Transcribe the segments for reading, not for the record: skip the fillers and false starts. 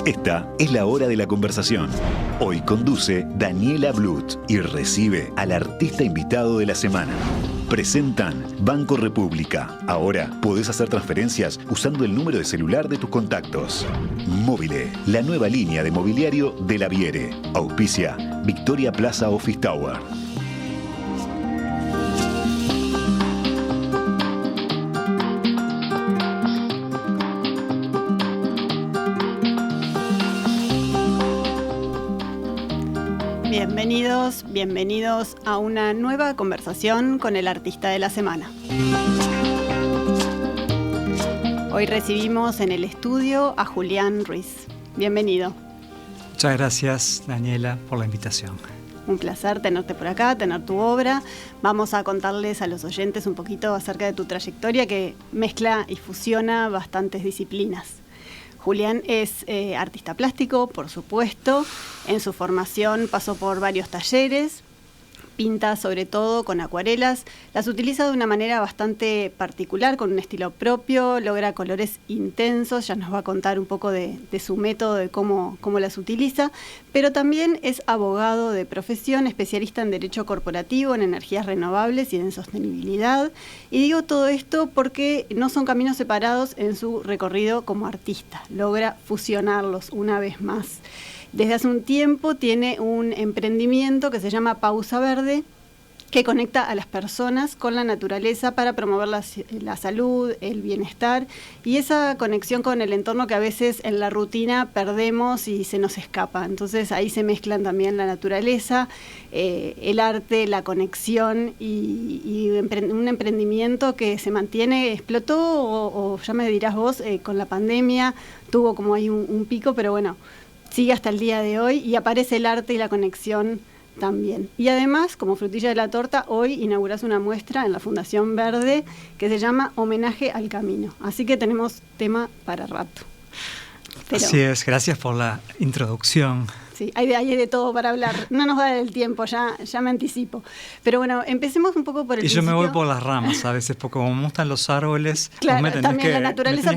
Esta es la hora de la conversación. Hoy conduce Daniela Blut y recibe al artista invitado de la semana. Presentan Banco República. Ahora podés hacer transferencias usando el número de celular de tus contactos. Móvile, la nueva línea de mobiliario de la Viere. Auspicia Victoria Plaza Office Tower. Bienvenidos a una nueva conversación con el artista de la semana. Hoy recibimos en el estudio a Julián Ruiz. Bienvenido. Muchas gracias, Daniela, por la invitación. Un placer tenerte por acá, tener tu obra. Vamos a contarles a los oyentes un poquito acerca de tu trayectoria que mezcla y fusiona bastantes disciplinas. Julián es artista plástico, por supuesto. En su formación pasó por varios talleres, pinta sobre todo con acuarelas, las utiliza de una manera bastante particular, con un estilo propio, logra colores intensos, ya nos va a contar un poco de su método, de cómo las utiliza, pero también es abogado de profesión, especialista en derecho corporativo, en energías renovables y en sostenibilidad. Y digo todo esto porque no son caminos separados en su recorrido como artista, logra fusionarlos una vez más. Desde hace un tiempo tiene un emprendimiento que se llama Pausa Verde, que conecta a las personas con la naturaleza para promover la salud, el bienestar y esa conexión con el entorno que a veces en la rutina perdemos y se nos escapa. Entonces ahí se mezclan también la naturaleza, el arte, la conexión y un emprendimiento que se mantiene, explotó o ya me dirás vos, con la pandemia tuvo como ahí un pico, pero bueno, sigue hasta el día de hoy y aparece el arte y la conexión también. Y además, como frutilla de la torta, hoy inaugurás una muestra en la Fundación Verde que se llama Homenaje al Camino. Así que tenemos tema para rato. Así es, gracias por la introducción. Sí, hay de todo para hablar. No nos da el tiempo, ya me anticipo. Pero bueno, empecemos un poco por el principio. Y yo me voy por las ramas a veces, porque como me gustan los árboles, claro, me tenés también que, la naturaleza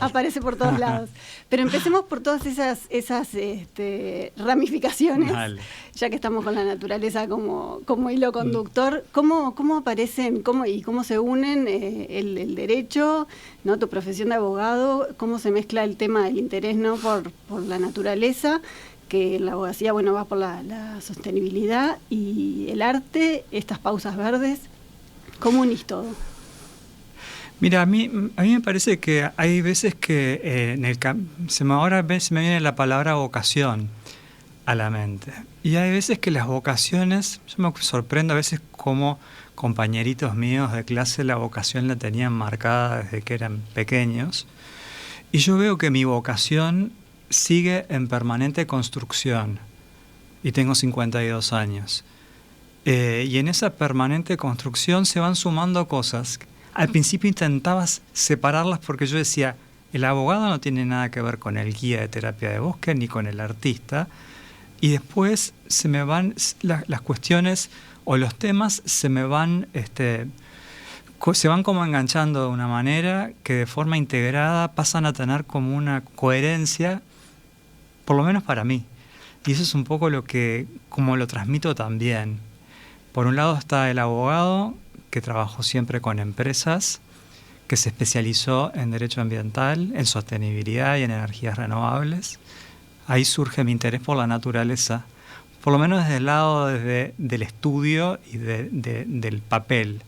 aparece por todos lados. Pero empecemos por todas esas ramificaciones. Dale. Ya que estamos con la naturaleza como hilo conductor. ¿Cómo aparecen y cómo se unen el derecho, ¿no? Tu profesión de abogado, cómo se mezcla el tema del interés, ¿no? por la naturaleza, que la abogacía, bueno, va por la sostenibilidad y el arte, estas pausas verdes? ¿Cómo unís todo? Mira, a mí me parece que hay veces que ahora se me viene la palabra vocación a la mente. Y hay veces que las vocaciones, yo me sorprendo a veces cómo compañeritos míos de clase la vocación la tenían marcada desde que eran pequeños. Y yo veo que mi vocación sigue en permanente construcción y tengo 52 años. Y en esa permanente construcción se van sumando cosas. Al principio intentabas separarlas porque yo decía, el abogado no tiene nada que ver con el guía de terapia de bosque ni con el artista. Y después se me van las cuestiones o los temas se van como enganchando de una manera que de forma integrada pasan a tener como una coherencia, por lo menos para mí. Y eso es un poco como lo transmito también. Por un lado está el abogado, que trabajó siempre con empresas, que se especializó en derecho ambiental, en sostenibilidad y en energías renovables. Ahí surge mi interés por la naturaleza, por lo menos desde el lado del estudio y del papel.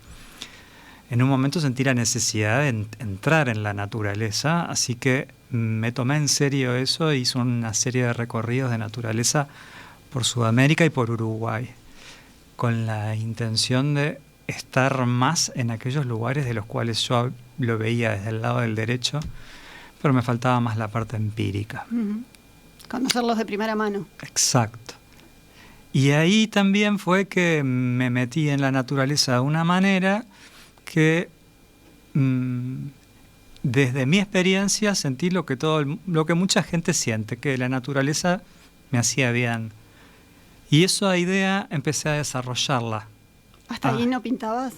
En un momento sentí la necesidad de entrar en la naturaleza, así que me tomé en serio eso e hice una serie de recorridos de naturaleza por Sudamérica y por Uruguay, con la intención de estar más en aquellos lugares de los cuales yo lo veía desde el lado del derecho, pero me faltaba más la parte empírica. Conocerlos de primera mano. Exacto. Y ahí también fue que me metí en la naturaleza de una manera que desde mi experiencia sentí lo que mucha gente siente, que la naturaleza me hacía bien. Y esa idea empecé a desarrollarla. ¿Hasta ahí no pintabas?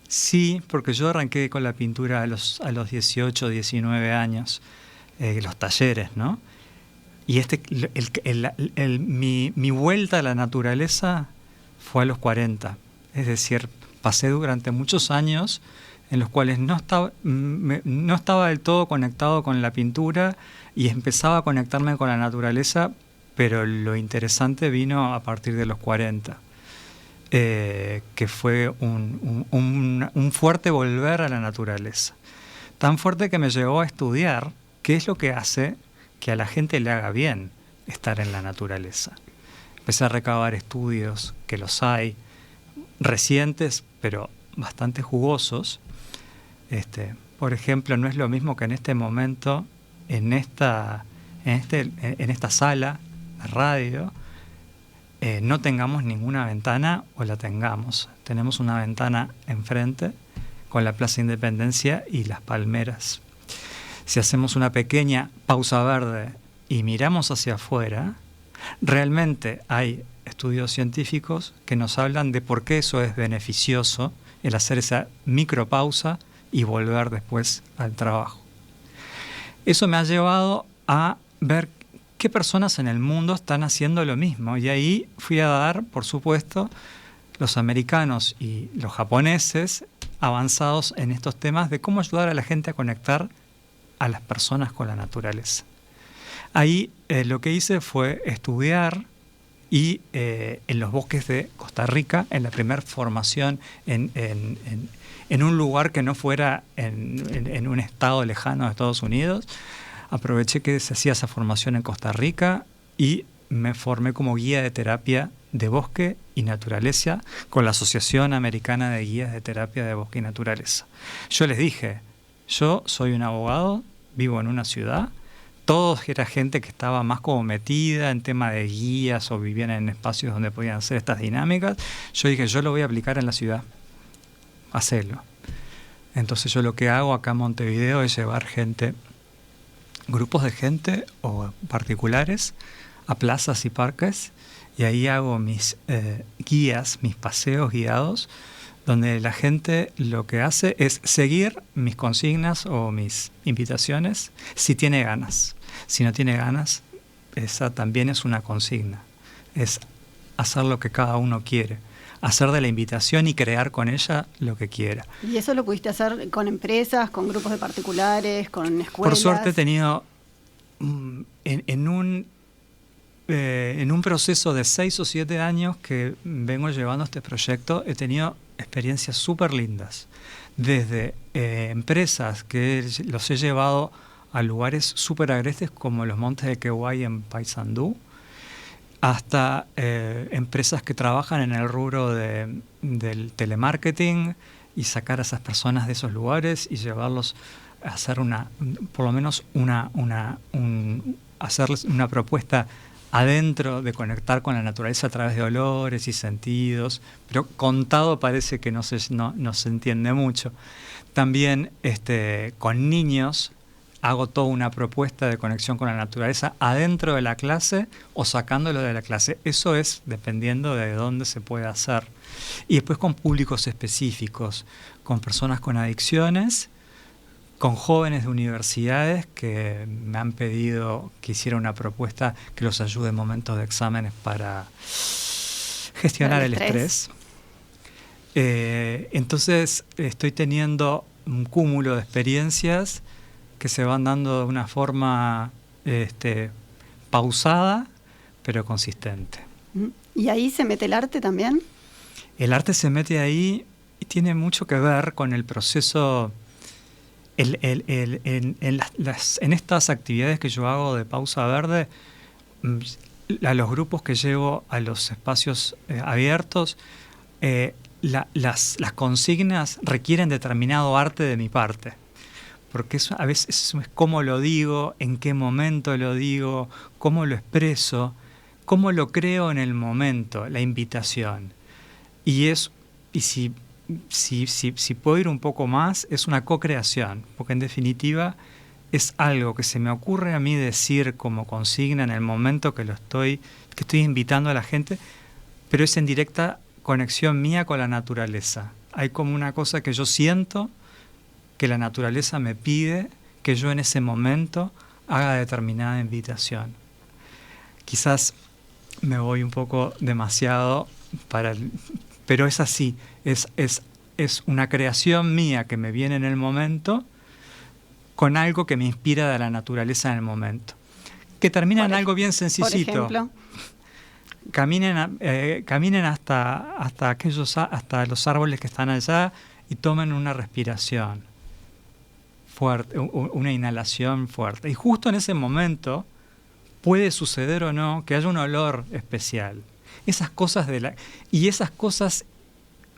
Sí, porque yo arranqué con la pintura a los 18, 19 años, los talleres, ¿no? Y mi vuelta a la naturaleza fue a los 40. Es decir, pasé durante muchos años en los cuales no estaba del todo conectado con la pintura y empezaba a conectarme con la naturaleza, pero lo interesante vino a partir de los 40, que fue un fuerte volver a la naturaleza. Tan fuerte que me llevó a estudiar qué es lo que hace que a la gente le haga bien estar en la naturaleza. Empecé a recabar estudios, que los hay, recientes, pero bastante jugosos. Por ejemplo, no es lo mismo que en este momento, en esta sala de radio, no tengamos ninguna ventana o la tengamos. Tenemos una ventana enfrente con la Plaza Independencia y las palmeras. Si hacemos una pequeña pausa verde y miramos hacia afuera, realmente hay estudios científicos que nos hablan de por qué eso es beneficioso, el hacer esa micropausa y volver después al trabajo. Eso me ha llevado a ver qué personas en el mundo están haciendo lo mismo. Y ahí fui a dar, por supuesto, los americanos y los japoneses avanzados en estos temas de cómo ayudar a la gente a conectar a las personas con la naturaleza. Ahí lo que hice fue estudiar y en los bosques de Costa Rica, en la primera formación en un lugar que no fuera en un estado lejano de Estados Unidos. Aproveché que se hacía esa formación en Costa Rica y me formé como guía de terapia de bosque y naturaleza con la Asociación Americana de Guías de Terapia de Bosque y Naturaleza. Yo les dije, yo soy un abogado, vivo en una ciudad, todos era gente que estaba más como metida en tema de guías o vivían en espacios donde podían hacer estas dinámicas. Yo dije, yo lo voy a aplicar en la ciudad. Hacelo. Entonces yo lo que hago acá en Montevideo es llevar gente, grupos de gente o particulares a plazas y parques, y ahí hago mis guías, mis paseos guiados, donde la gente lo que hace es seguir mis consignas o mis invitaciones si tiene ganas. Si no tiene ganas, esa también es una consigna. Es hacer lo que cada uno quiere. Hacer de la invitación y crear con ella lo que quiera. ¿Y eso lo pudiste hacer con empresas, con grupos de particulares, con escuelas? Por suerte he tenido en un proceso de 6 o 7 años que vengo llevando este proyecto, he tenido experiencias súper lindas. Desde empresas que los he llevado a lugares súper agrestes como los Montes de Queguay en Paysandú, hasta empresas que trabajan en el rubro del telemarketing y sacar a esas personas de esos lugares y llevarlos a hacer por lo menos hacerles una propuesta adentro de conectar con la naturaleza a través de olores y sentidos, pero contado parece que no se entiende mucho. También con niños hago toda una propuesta de conexión con la naturaleza adentro de la clase o sacándolo de la clase. Eso es dependiendo de dónde se puede hacer. Y después con públicos específicos, con personas con adicciones, con jóvenes de universidades que me han pedido que hiciera una propuesta que los ayude en momentos de exámenes para gestionar el estrés. Entonces estoy teniendo un cúmulo de experiencias que se van dando de una forma pausada, pero consistente. ¿Y ahí se mete el arte también? El arte se mete ahí y tiene mucho que ver con el proceso. En estas actividades que yo hago de pausa verde, a los grupos que llevo a los espacios abiertos, las consignas requieren determinado arte de mi parte. Porque eso, a veces es cómo lo digo, en qué momento lo digo, cómo lo expreso, cómo lo creo en el momento, la invitación. Y si puedo ir un poco más, es una co-creación, porque en definitiva es algo que se me ocurre a mí decir como consigna en el momento que estoy invitando a la gente, pero es en directa conexión mía con la naturaleza. Hay como una cosa que yo siento que la naturaleza me pide que yo en ese momento haga determinada invitación. quizás me voy un poco demasiado pero es así, es una creación mía que me viene en el momento con algo que me inspira de la naturaleza en el momento. Que termina en algo bien sencillito. Por ejemplo, caminen hasta los árboles que están allá y tomen una respiración fuerte, una inhalación fuerte. Y justo en ese momento puede suceder o no que haya un olor especial. Esas cosas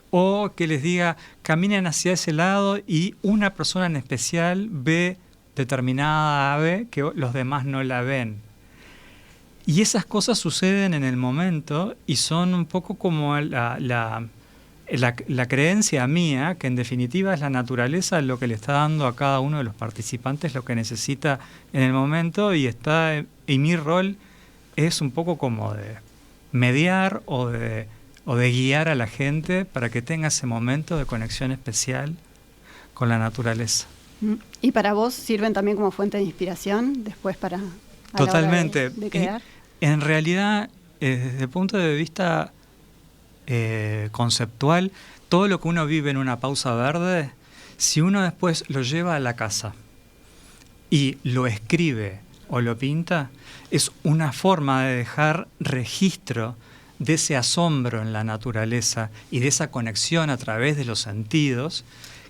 o que les diga, caminen hacia ese lado y una persona en especial ve determinada ave que los demás no la ven. Y esas cosas suceden en el momento y son un poco como la creencia mía, que en definitiva es la naturaleza lo que le está dando a cada uno de los participantes lo que necesita en el momento, y mi rol es un poco como de mediar o de guiar a la gente para que tenga ese momento de conexión especial con la naturaleza. ¿Y para vos sirven también como fuente de inspiración después para totalmente la hora de crear? En realidad, desde el punto de vista conceptual, todo lo que uno vive en una pausa verde, si uno después lo lleva a la casa y lo escribe o lo pinta, es una forma de dejar registro de ese asombro en la naturaleza y de esa conexión a través de los sentidos,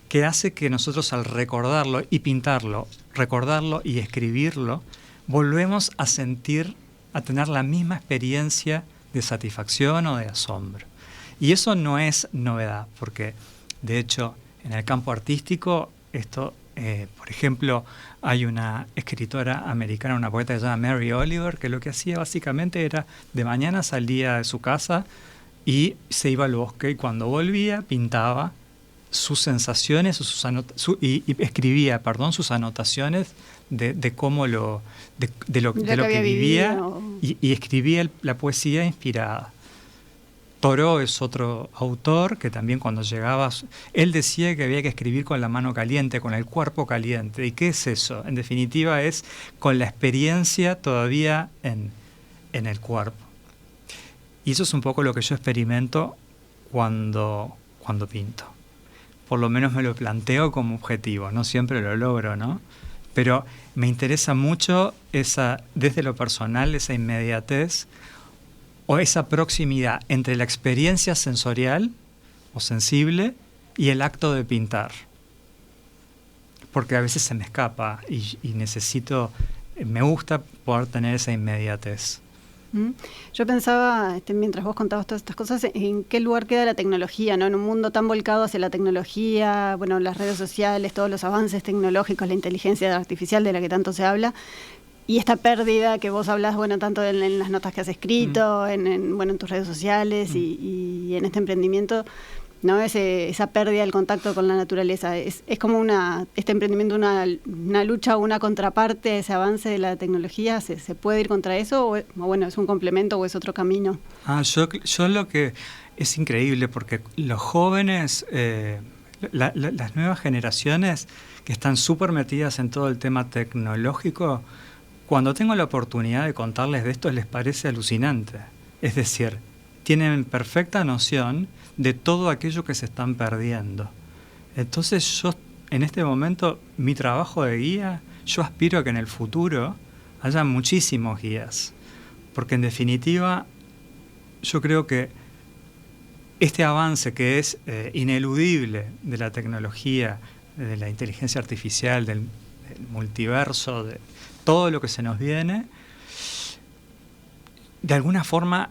que hace que nosotros, al recordarlo y pintarlo, recordarlo y escribirlo, volvemos a tener la misma experiencia de satisfacción o de asombro. Y eso no es novedad, porque de hecho en el campo artístico esto, por ejemplo, hay una escritora americana, una poeta que se llama Mary Oliver, que lo que hacía básicamente era, de mañana salía de su casa y se iba al bosque, y cuando volvía pintaba sus sensaciones y escribía, sus anotaciones de cómo lo que vivía y escribía la poesía inspirada. Thoreau es otro autor que también, cuando llegaba, él decía que había que escribir con la mano caliente, con el cuerpo caliente. ¿Y qué es eso? En definitiva es con la experiencia todavía en el cuerpo. Y eso es un poco lo que yo experimento cuando pinto. Por lo menos me lo planteo como objetivo, no siempre lo logro, ¿no? Pero me interesa mucho desde lo personal, esa inmediatez o esa proximidad entre la experiencia sensorial o sensible y el acto de pintar. Porque a veces se me escapa y me gusta poder tener esa inmediatez. Yo pensaba, mientras vos contabas todas estas cosas, en qué lugar queda la tecnología, ¿no? En un mundo tan volcado hacia la tecnología, bueno, las redes sociales, todos los avances tecnológicos, la inteligencia artificial de la que tanto se habla, y esta pérdida que vos hablas, bueno, tanto en las notas que has escrito, en tus redes sociales y en este emprendimiento, ¿no? Esa pérdida del contacto con la naturaleza. Es como este emprendimiento una lucha o una contraparte a ese avance de la tecnología. ¿Se puede ir contra eso? O bueno, ¿es un complemento o es otro camino? Yo lo que es increíble, porque los jóvenes, las nuevas generaciones que están súper metidas en todo el tema tecnológico, cuando tengo la oportunidad de contarles de esto, les parece alucinante. Es decir, tienen perfecta noción de todo aquello que se están perdiendo. Entonces yo, en este momento, mi trabajo de guía, yo aspiro a que en el futuro haya muchísimos guías, porque en definitiva yo creo que este avance que es ineludible de la tecnología, de la inteligencia artificial, del multiverso, de todo lo que se nos viene, de alguna forma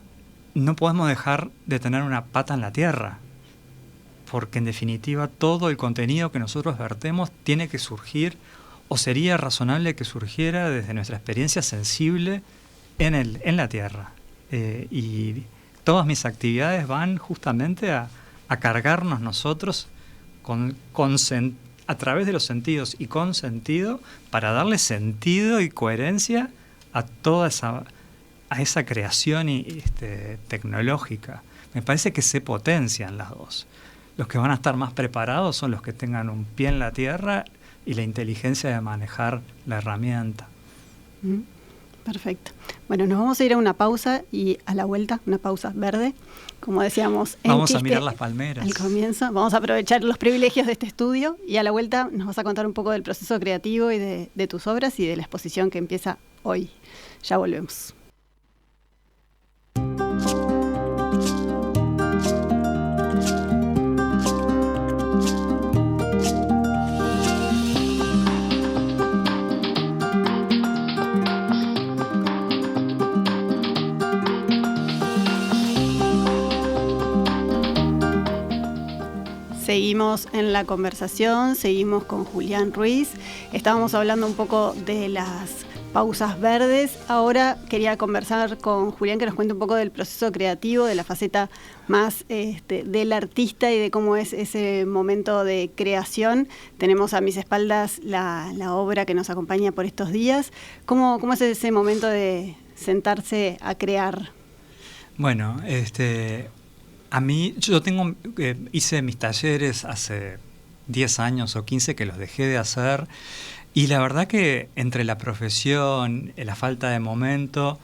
no podemos dejar de tener una pata en la tierra, porque en definitiva todo el contenido que nosotros vertemos tiene que surgir, o sería razonable que surgiera desde nuestra experiencia sensible en la tierra. Y todas mis actividades van justamente a cargarnos nosotros a través de los sentidos y con sentido, para darle sentido y coherencia a toda esa creación tecnológica. Me parece que se potencian las dos. Los que van a estar más preparados son los que tengan un pie en la tierra y la inteligencia de manejar la herramienta. Perfecto. Bueno, nos vamos a ir a una pausa y a la vuelta, una pausa verde, como decíamos en Vamos a chiste mirar las palmeras. al comienzo. Vamos a aprovechar los privilegios de este estudio y a la vuelta nos vas a contar un poco del proceso creativo y de tus obras y de la exposición que empieza hoy. Ya volvemos. Seguimos en la conversación, seguimos con Julián Ruiz. Estábamos hablando un poco de las pausas verdes. Ahora quería conversar con Julián que nos cuente un poco del proceso creativo, de la faceta más del artista y de cómo es ese momento de creación. Tenemos a mis espaldas la obra que nos acompaña por estos días. ¿Cómo es ese momento de sentarse a crear? Bueno, a mí, hice mis talleres hace 10 años o 15 que los dejé de hacer, y la verdad que entre la profesión, la falta de momento,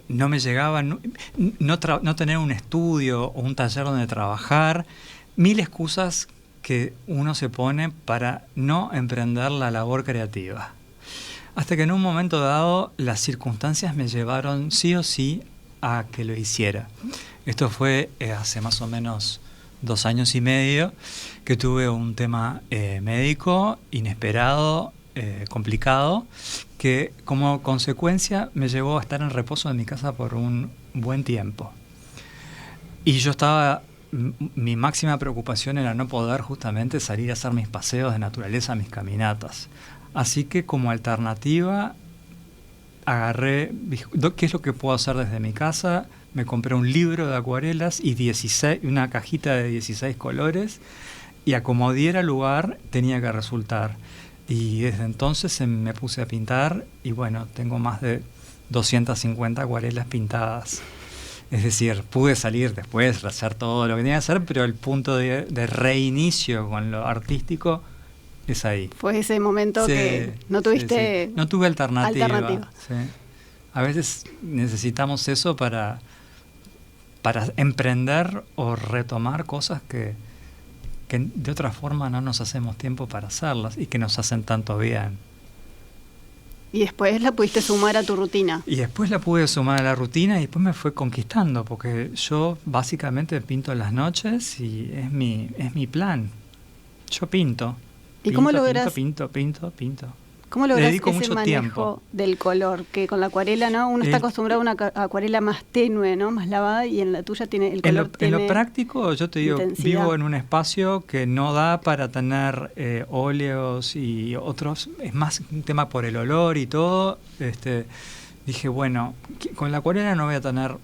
no me llegaba, no tener un estudio o un taller donde trabajar, mil excusas que uno se pone para no emprender la labor creativa. Hasta que en un momento dado las circunstancias me llevaron sí o sí a que lo hiciera. Esto fue hace más o menos 2 años y medio que tuve un tema médico inesperado, complicado, que como consecuencia me llevó a estar en reposo en mi casa por un buen tiempo. Y yo mi máxima preocupación era no poder justamente salir a hacer mis paseos de naturaleza, mis caminatas. Así que como alternativa agarré, ¿qué es lo que puedo hacer desde mi casa? Me compré un libro de acuarelas y una cajita de 16 colores, y a como diera lugar tenía que resultar. Y desde entonces me puse a pintar y bueno, tengo más de 250 acuarelas pintadas. Es decir, pude salir después, hacer todo lo que tenía que hacer, pero el punto de reinicio con lo artístico es ahí. Fue ese momento que no tuviste... No tuve alternativa. Sí. A veces necesitamos eso para emprender o retomar cosas que de otra forma no nos hacemos tiempo para hacerlas y que nos hacen tanto bien. Y después la pudiste sumar a tu rutina. Y después la pude sumar a la rutina y después me fue conquistando, porque yo básicamente pinto en las noches y es mi plan. Yo pinto. ¿Y cómo logras? Pinto. ¿Cómo logras ese mucho manejo tiempo del color? Que con la acuarela, ¿no? Uno está acostumbrado a una acuarela más tenue, ¿no? Más lavada, y en la tuya tiene el color. En lo práctico, yo te digo, intensidad. vivo en un espacio que no da para tener óleos y otros. Es más un tema por el olor y todo. Dije, bueno, con la acuarela no voy a tener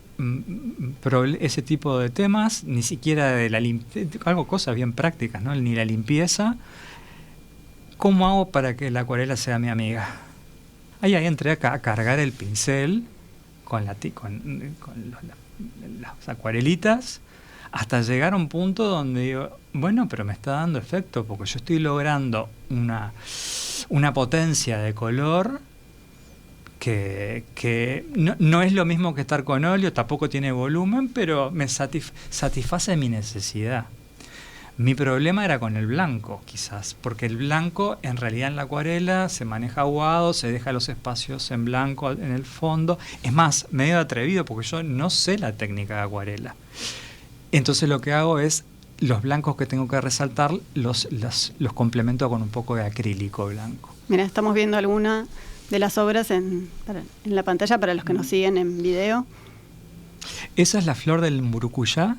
ese tipo de temas, ni siquiera de cosas bien prácticas, ¿no? Ni la limpieza. ¿Cómo hago para que la acuarela sea mi amiga? Ahí entré a cargar el pincel con las acuarelitas hasta llegar a un punto donde digo, bueno, pero me está dando efecto porque yo estoy logrando una potencia de color que no es lo mismo que estar con óleo, tampoco tiene volumen, pero me satisface mi necesidad. Mi problema era con el blanco, quizás, porque el blanco, en realidad en la acuarela, se maneja aguado, se deja los espacios en blanco en el fondo. Es más, medio atrevido, porque yo no sé la técnica de acuarela. Entonces lo que hago es, los blancos que tengo que resaltar, los complemento con un poco de acrílico blanco. Mira, estamos viendo alguna de las obras en la pantalla para los que nos siguen en video. Esa es la flor del murucuyá.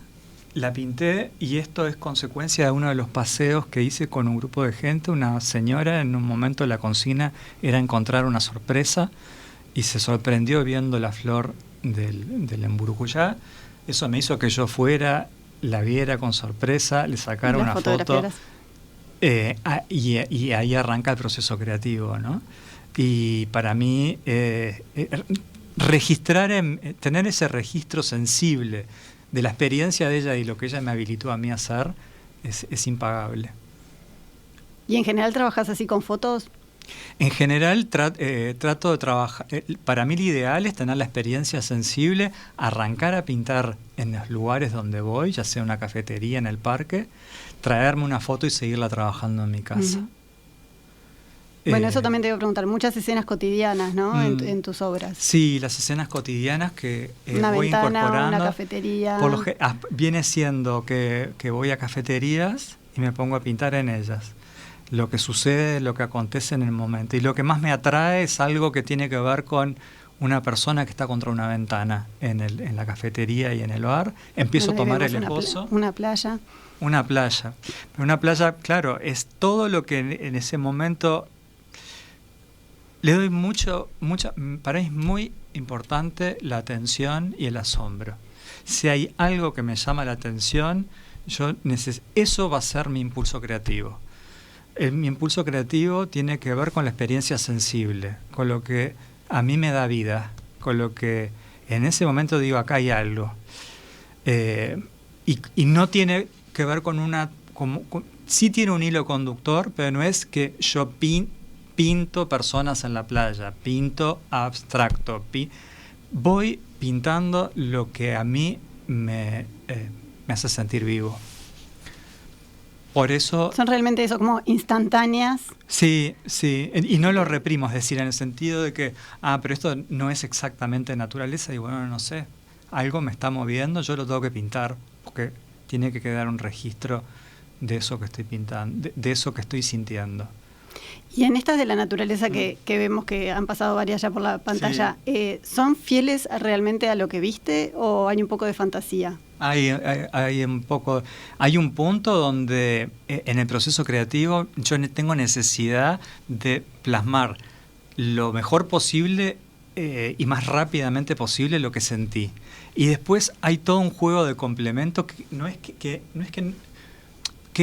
La pinté y esto es consecuencia de uno de los paseos que hice con un grupo de gente. Una señora, en un momento la consigna era encontrar una sorpresa y se sorprendió viendo la flor del emburucuyá. Eso me hizo que yo fuera, la viera con sorpresa, le sacara una foto y ahí arranca el proceso creativo, ¿no? Y para mí tener ese registro sensible de la experiencia de ella y lo que ella me habilitó a mí a hacer es impagable. ¿Y en general trabajas así con fotos? En general trato de trabajar, para mí lo ideal es tener la experiencia sensible, arrancar a pintar en los lugares donde voy, ya sea una cafetería, en el parque, traerme una foto y seguirla trabajando en mi casa. Bueno, eso también te iba a preguntar, muchas escenas cotidianas, ¿no? En tus obras. Sí, las escenas cotidianas que una voy ventana, incorporando. una cafetería. Viene siendo que voy a cafeterías y me pongo a pintar en ellas. Lo que sucede, lo que acontece en el momento. Y lo que más me atrae es algo que tiene que ver con una persona que está contra una ventana en la cafetería y en el bar. Empiezo a tomar el esbozo. Una playa. Una playa. Pero una playa, claro, es todo lo que en ese momento le doy para mí es muy importante la atención y el asombro. Si hay algo que me llama la atención, eso va a ser mi impulso creativo. Mi impulso creativo tiene que ver con la experiencia sensible, con lo que a mí me da vida, con lo que en ese momento digo, acá hay algo. Y no tiene que ver con sí tiene un hilo conductor, pero no es que yo pinto personas en la playa, pinto abstracto, voy pintando lo que a mí me hace sentir vivo. Por eso... Son realmente eso, como instantáneas. Sí, y no lo reprimo, es decir, en el sentido de que, pero esto no es exactamente naturaleza, y bueno, no sé, algo me está moviendo, yo lo tengo que pintar, porque tiene que quedar un registro de eso que estoy pintando, de eso que estoy sintiendo. Y en estas de la naturaleza que vemos que han pasado varias ya por la pantalla, sí. ¿Son fieles realmente a lo que viste o hay un poco de fantasía? Hay un poco, hay un punto donde en el proceso creativo yo tengo necesidad de plasmar lo mejor posible y más rápidamente posible lo que sentí. Y después hay todo un juego de complemento que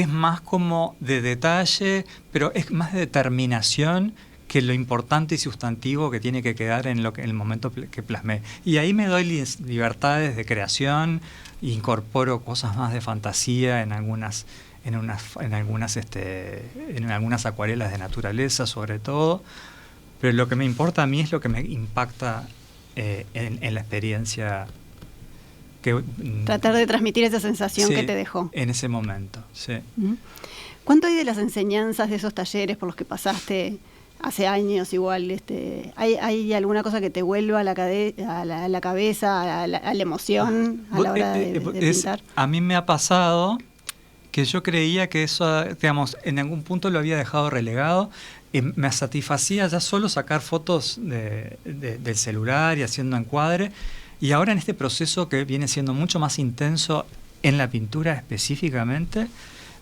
es más como de detalle, pero es más de determinación que lo importante y sustantivo que tiene que quedar en el momento que plasmé. Y ahí me doy libertades de creación, incorporo cosas más de fantasía en algunas acuarelas de naturaleza sobre todo, pero lo que me importa a mí es lo que me impacta en la experiencia. Tratar de transmitir esa sensación que te dejó. En ese momento, sí. ¿Cuánto hay de las enseñanzas de esos talleres por los que pasaste hace años igual? ¿Hay alguna cosa que te vuelva a la cabeza, a la emoción a la hora de pintar? A mí me ha pasado que yo creía que eso, digamos, en algún punto lo había dejado relegado y me satisfacía ya solo sacar fotos del celular y haciendo encuadre. Y ahora en este proceso que viene siendo mucho más intenso en la pintura específicamente,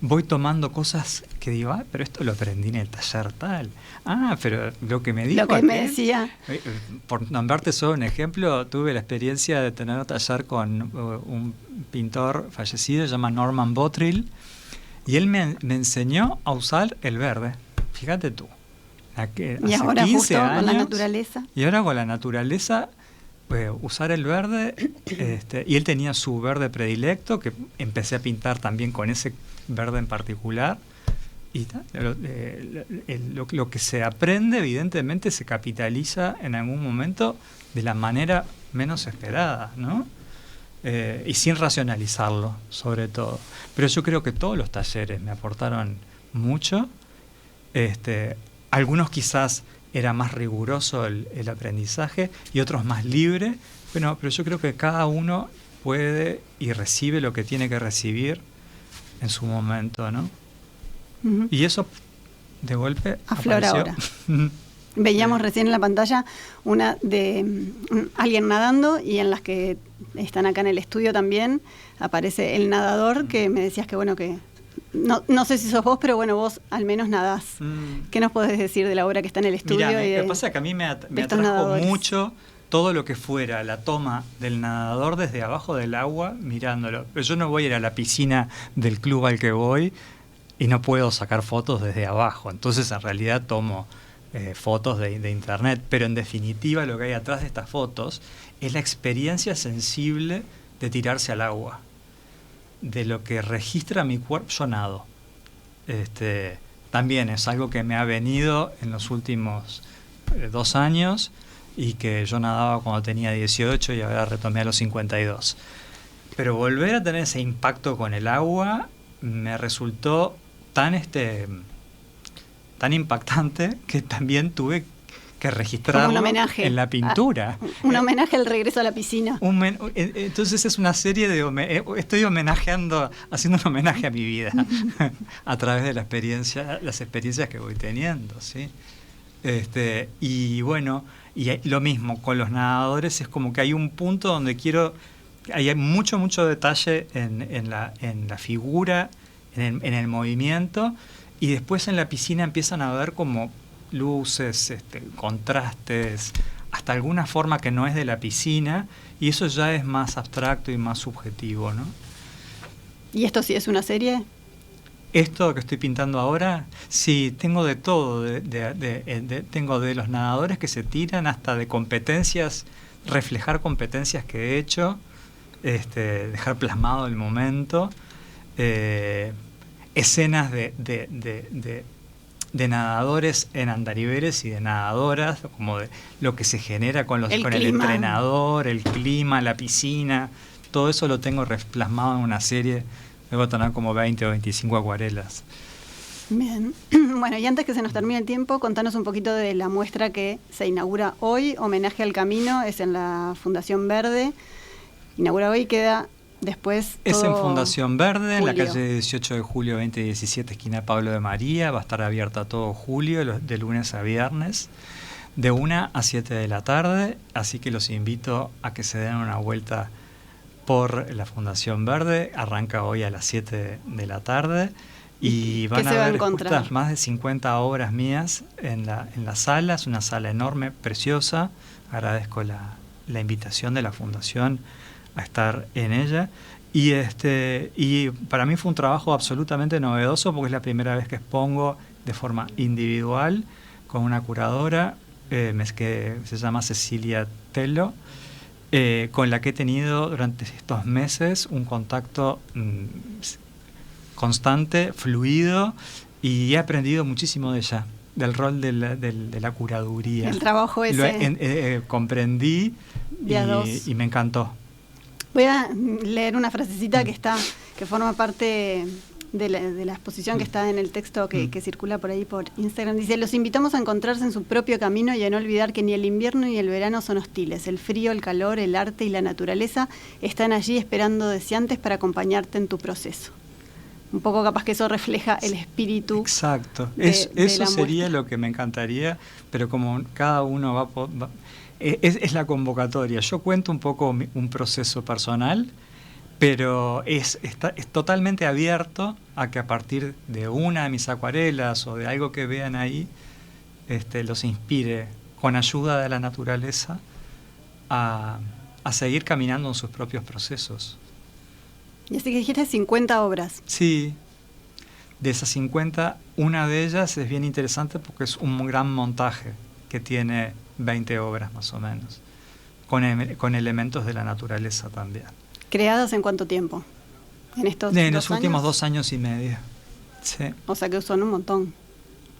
voy tomando cosas que digo, pero esto lo aprendí en el taller tal. Pero lo que me dijo... Lo que me decía. Por nombrarte solo un ejemplo, tuve la experiencia de tener un taller con un pintor fallecido, se llama Norman Bottrill, y él me enseñó a usar el verde. Fíjate tú. Y ahora justo años, con la naturaleza. Y ahora con la naturaleza... usar el verde, y él tenía su verde predilecto, que empecé a pintar también con ese verde en particular, y lo que se aprende evidentemente se capitaliza en algún momento de la manera menos esperada, ¿no? Y sin racionalizarlo, sobre todo. Pero yo creo que todos los talleres me aportaron mucho, algunos quizás era más riguroso el aprendizaje y otros más libre, pero yo creo que cada uno puede y recibe lo que tiene que recibir en su momento, ¿no? Uh-huh. Y eso de golpe aflora ahora. Veíamos recién en la pantalla una de alguien nadando, y en las que están acá en el estudio también aparece el nadador, que me decías que bueno, que no sé si sos vos, pero bueno, vos al menos nadás. ¿Qué nos podés decir de la obra que está en el estudio? Mirá, lo que pasa es que a mí me atrajo mucho todo lo que fuera la toma del nadador desde abajo del agua mirándolo. Pero yo no voy a ir a la piscina del club al que voy y no puedo sacar fotos desde abajo. Entonces en realidad tomo fotos de internet. Pero en definitiva lo que hay atrás de estas fotos es la experiencia sensible de tirarse al agua, de lo que registra mi cuerpo. Yo nado, también es algo que me ha venido en los últimos 2 años, y que yo nadaba cuando tenía 18 y ahora retomé a los 52. Pero volver a tener ese impacto con el agua me resultó tan impactante que también tuve que registrarlo como un homenaje en la pintura. Un homenaje al regreso a la piscina. Entonces es una serie estoy haciendo un homenaje a mi vida a través de las experiencias que voy teniendo, ¿sí? Y bueno, y lo mismo con los nadadores, es como que hay un punto donde hay mucho detalle en la figura, en el movimiento, y después en la piscina empiezan a ver como luces, contrastes, hasta alguna forma que no es de la piscina, y eso ya es más abstracto y más subjetivo, ¿no? ¿Y esto sí es una serie? Esto que estoy pintando ahora, sí, tengo de todo, tengo de los nadadores que se tiran hasta de competencias, reflejar competencias que he hecho, dejar plasmado el momento, escenas de nadadores en andariveles y de nadadoras, como de lo que se genera con el entrenador, el clima, la piscina, todo eso lo tengo plasmado en una serie. Debo tener como 20 o 25 acuarelas. Bien. Bueno, y antes que se nos termine el tiempo, contanos un poquito de la muestra que se inaugura hoy, Homenaje al Camino, es en la Fundación Verde. Inaugura hoy y queda después Es en Fundación Verde, julio. En la calle 18 de julio 2017, esquina Pablo de María. Va a estar abierta todo julio, de lunes a viernes, de 1 a 7 de la tarde. Así que los invito a que se den una vuelta por la Fundación Verde. Arranca hoy a las 7 de la tarde y van a ver expuestas más de 50 obras mías en la sala. Es una sala enorme, preciosa. Agradezco la invitación de la Fundación a estar en ella, y para mí fue un trabajo absolutamente novedoso porque es la primera vez que expongo de forma individual con una curadora que se llama Cecilia Tello, con la que he tenido durante estos meses un contacto constante, fluido, y he aprendido muchísimo de ella, del rol de la curaduría. El trabajo ese. Comprendí y me encantó. Voy a leer una frasecita que forma parte de la exposición, que está en el texto que circula por ahí por Instagram. Dice: los invitamos a encontrarse en su propio camino y a no olvidar que ni el invierno ni el verano son hostiles. El frío, el calor, el arte y la naturaleza están allí esperando deseantes para acompañarte en tu proceso. Un poco capaz que eso refleja el espíritu. Exacto. de eso la sería muestra. lo que me encantaría, pero como cada uno es la convocatoria. Yo cuento un poco un proceso personal, pero es totalmente abierto a que a partir de una de mis acuarelas o de algo que vean ahí, los inspire con ayuda de la naturaleza a seguir caminando en sus propios procesos. Y así que dijiste 50 obras. Sí, de esas 50, una de ellas es bien interesante porque es un gran montaje que tiene 20 obras más o menos, con elementos de la naturaleza también. ¿Creadas en cuánto tiempo? En los últimos 2 años y medio. Sí. O sea que son un montón.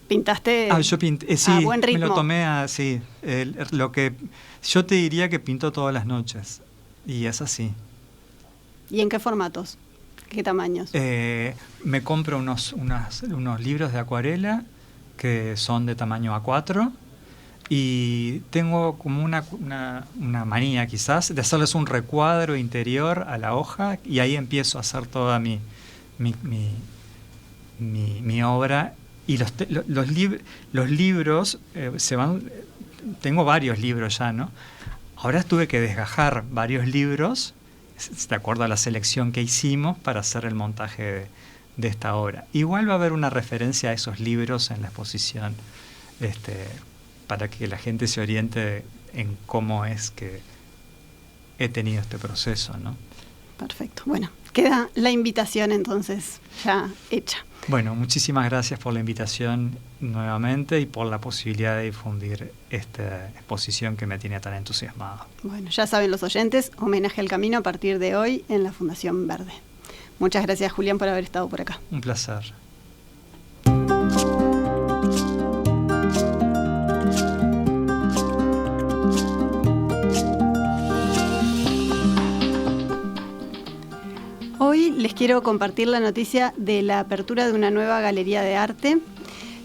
¿Pintaste yo pinté, sí, a buen ritmo? Me lo tomé así. Lo que yo te diría que pinto todas las noches, y es así. ¿Y en qué formatos? ¿Qué tamaños? Me compro unos libros de acuarela que son de tamaño A4, y tengo como una manía quizás de hacerles un recuadro interior a la hoja, y ahí empiezo a hacer toda mi obra. Y los libros se van. Tengo varios libros ya, ¿no? Ahora tuve que desgajar varios libros de acuerdo a la selección que hicimos para hacer el montaje de esta obra. Igual va a haber una referencia a esos libros en la exposición, para que la gente se oriente en cómo es que he tenido este proceso, ¿no? Perfecto. Bueno, queda la invitación entonces ya hecha. Bueno, muchísimas gracias por la invitación nuevamente y por la posibilidad de difundir esta exposición que me tiene tan entusiasmado. Bueno, ya saben los oyentes, Homenaje al Camino a partir de hoy en la Fundación Verde. Muchas gracias, Julián, por haber estado por acá. Un placer. les quiero compartir la noticia de la apertura de una nueva galería de arte.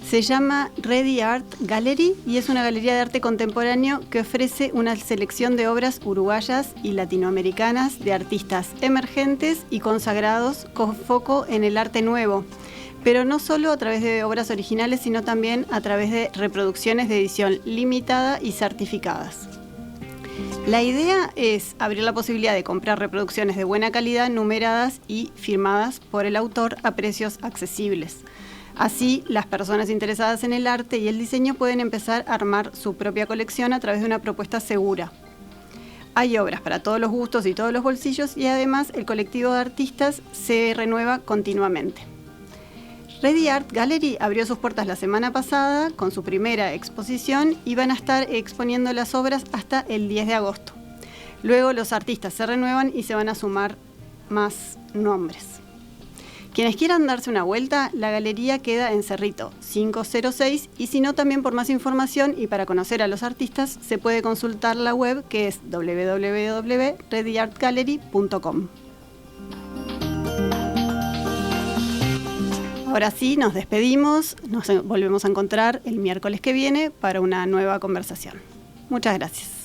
Se llama Ready Art Gallery y es una galería de arte contemporáneo que ofrece una selección de obras uruguayas y latinoamericanas de artistas emergentes y consagrados con foco en el arte nuevo, pero no solo a través de obras originales, sino también a través de reproducciones de edición limitada y certificadas. La idea es abrir la posibilidad de comprar reproducciones de buena calidad, numeradas y firmadas por el autor a precios accesibles. Así, las personas interesadas en el arte y el diseño pueden empezar a armar su propia colección a través de una propuesta segura. Hay obras para todos los gustos y todos los bolsillos y además el colectivo de artistas se renueva continuamente. Ready Art Gallery abrió sus puertas la semana pasada con su primera exposición y van a estar exponiendo las obras hasta el 10 de agosto. Luego los artistas se renuevan y se van a sumar más nombres. Quienes quieran darse una vuelta, la galería queda en Cerrito 506 y si no, también por más información y para conocer a los artistas se puede consultar la web que es www.readyartgallery.com. Ahora sí, nos despedimos, nos volvemos a encontrar el miércoles que viene para una nueva conversación. Muchas gracias.